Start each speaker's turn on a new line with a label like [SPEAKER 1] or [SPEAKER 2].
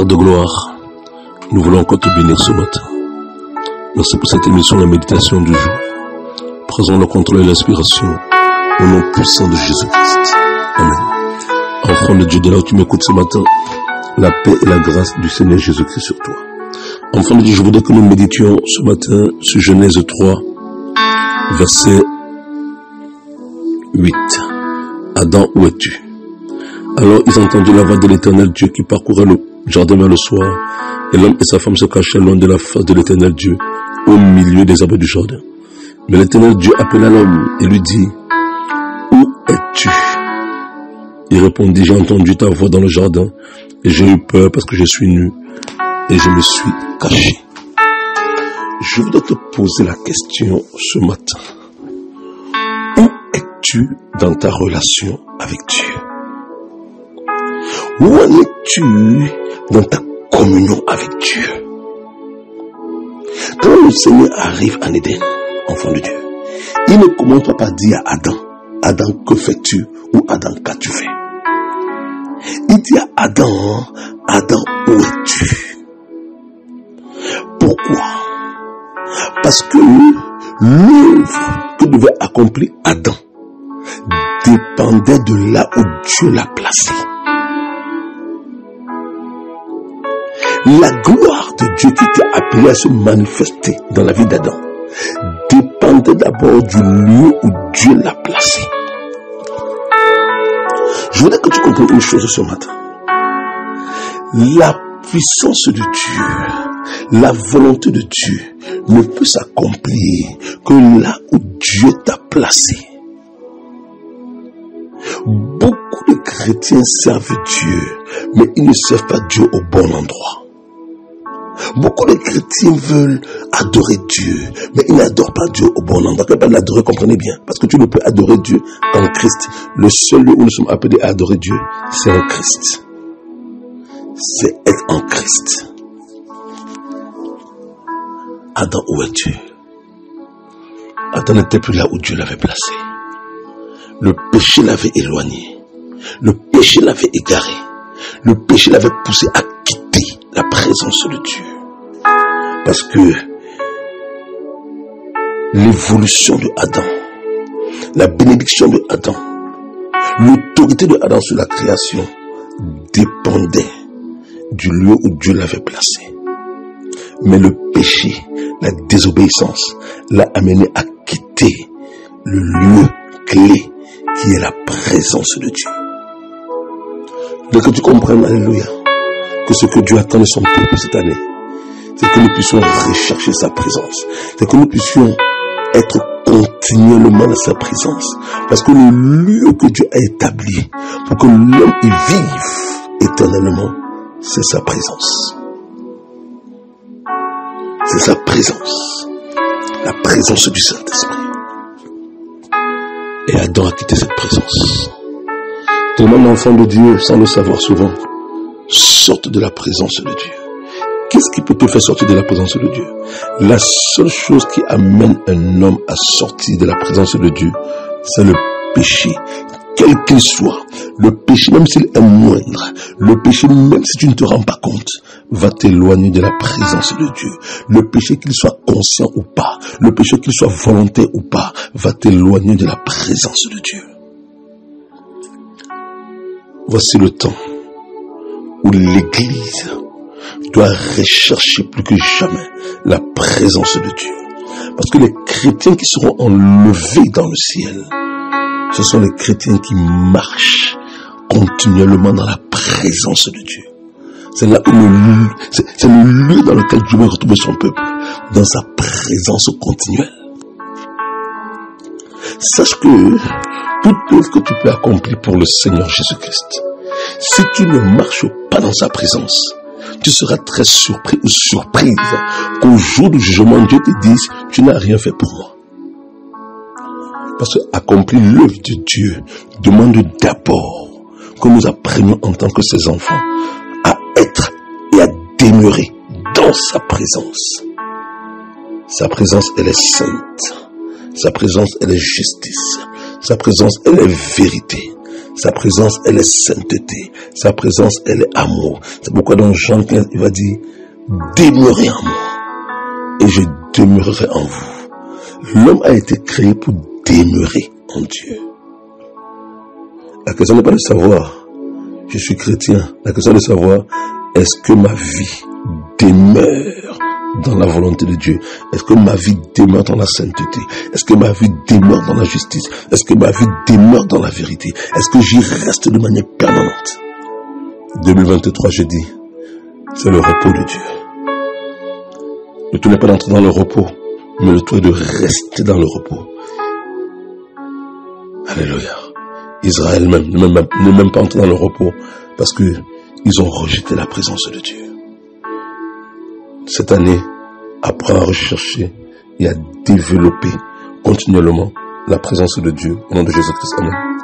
[SPEAKER 1] Père de gloire, nous voulons encore te bénir ce matin. Merci pour cette émission, la méditation du jour. Prenons le contrôle et l'inspiration au nom puissant de Jésus-Christ. Amen. Enfant de Dieu, de là où tu m'écoutes ce matin, la paix et la grâce du Seigneur Jésus-Christ sur toi. Enfant de Dieu, je voudrais que nous méditions ce matin sur Genèse 3, verset 8. Adam, où es-tu? Alors ils entendirent la voix de l'Éternel Dieu qui parcourait le jardin vers le soir, et l'homme et sa femme se cachaient loin de la face de l'Éternel Dieu, au milieu des arbres du jardin. Mais l'Éternel Dieu appela l'homme et lui dit, où es-tu? Il répondit, j'ai entendu ta voix dans le jardin, et j'ai eu peur parce que je suis nu, et je me suis caché. Je voudrais te poser la question ce matin. Où es-tu dans ta relation avec Dieu? Où en es-tu dans ta communion avec Dieu? Quand le Seigneur arrive en Éden, enfant de Dieu, il ne commence pas par dire à Adam, Adam, que fais-tu? Ou Adam, qu'as-tu fait? Il dit à Adam, Adam, où es-tu? Pourquoi? Parce que l'œuvre que devait accomplir Adam dépendait de là où Dieu l'a placé. La gloire de Dieu qui t'a appelé à se manifester dans la vie d'Adam dépendait d'abord du lieu où Dieu l'a placé. Je voudrais que tu comprennes une chose ce matin. La puissance de Dieu, la volonté de Dieu ne peut s'accomplir que là où Dieu t'a placé. Beaucoup de chrétiens servent Dieu, mais ils ne servent pas Dieu au bon endroit. Beaucoup de chrétiens veulent adorer Dieu, mais ils n'adorent pas Dieu au bon endroit. Quand on parle d'adorer, comprenez bien, parce que tu ne peux adorer Dieu qu'en Christ. Le seul lieu où nous sommes appelés à adorer Dieu, c'est en Christ. C'est être en Christ. Adam, où es-tu? Adam n'était plus là où Dieu l'avait placé. Le péché l'avait éloigné. Le péché l'avait égaré. Le péché l'avait poussé à quitter la présence de Dieu. Parce que l'évolution de Adam, la bénédiction de Adam, l'autorité de Adam sur la création dépendait du lieu où Dieu l'avait placé. Mais le péché, la désobéissance, l'a amené à quitter le lieu clé qui est la présence de Dieu. Donc que tu comprennes, alléluia, que ce que Dieu attend de son peuple cette année, c'est que nous puissions rechercher sa présence. C'est que nous puissions être continuellement dans sa présence. Parce que le lieu que Dieu a établi pour que l'homme y vive éternellement, c'est sa présence. C'est sa présence. La présence du Saint-Esprit. Et Adam a quitté cette présence. Tellement d'enfants de Dieu, sans le savoir souvent, sortent de la présence de Dieu. Qu'est-ce qui peut te faire sortir de la présence de Dieu? La seule chose qui amène un homme à sortir de la présence de Dieu, c'est le péché, quel qu'il soit. Le péché, même s'il est moindre, le péché, même si tu ne te rends pas compte, va t'éloigner de la présence de Dieu. Le péché, qu'il soit conscient ou pas, le péché, qu'il soit volontaire ou pas, va t'éloigner de la présence de Dieu. Voici le temps où l'Église doit rechercher plus que jamais la présence de Dieu. Parce que les chrétiens qui seront enlevés dans le ciel, ce sont les chrétiens qui marchent continuellement dans la présence de Dieu. C'est là où c'est le lieu dans lequel Dieu va retrouver son peuple, dans sa présence continuelle. Sache que toute œuvre que tu peux accomplir pour le Seigneur Jésus-Christ, si tu ne marches pas dans sa présence, tu seras très surpris ou surprise qu'au jour du jugement, Dieu te dise, tu n'as rien fait pour moi. Parce que accomplir l'œuvre de Dieu demande d'abord que nous apprenions en tant que ses enfants à être et à demeurer dans sa présence. Sa présence, elle est sainte. Sa présence, elle est justice. Sa présence, elle est vérité. Sa présence, elle est sainteté. Sa présence, elle est amour. C'est pourquoi dans Jean 15, il va dire, demeurez en moi et je demeurerai en vous. L'homme a été créé pour demeurer en Dieu. La question n'est pas de savoir, je suis chrétien. La question est de savoir, est-ce que ma vie demeure dans la volonté de Dieu? Est-ce que ma vie demeure dans la sainteté? Est-ce que ma vie demeure dans la justice? Est-ce que ma vie demeure dans la vérité? Est-ce que j'y reste de manière permanente? 2023, je dis, c'est le repos de Dieu. Le tout n'est pas d'entrer dans le repos, mais le tout est de rester dans le repos. Alléluia. Israël même, ne même pas entrer dans le repos, parce que ils ont rejeté la présence de Dieu. Cette année, apprends à rechercher et à développer continuellement la présence de Dieu au nom de Jésus-Christ. Amen.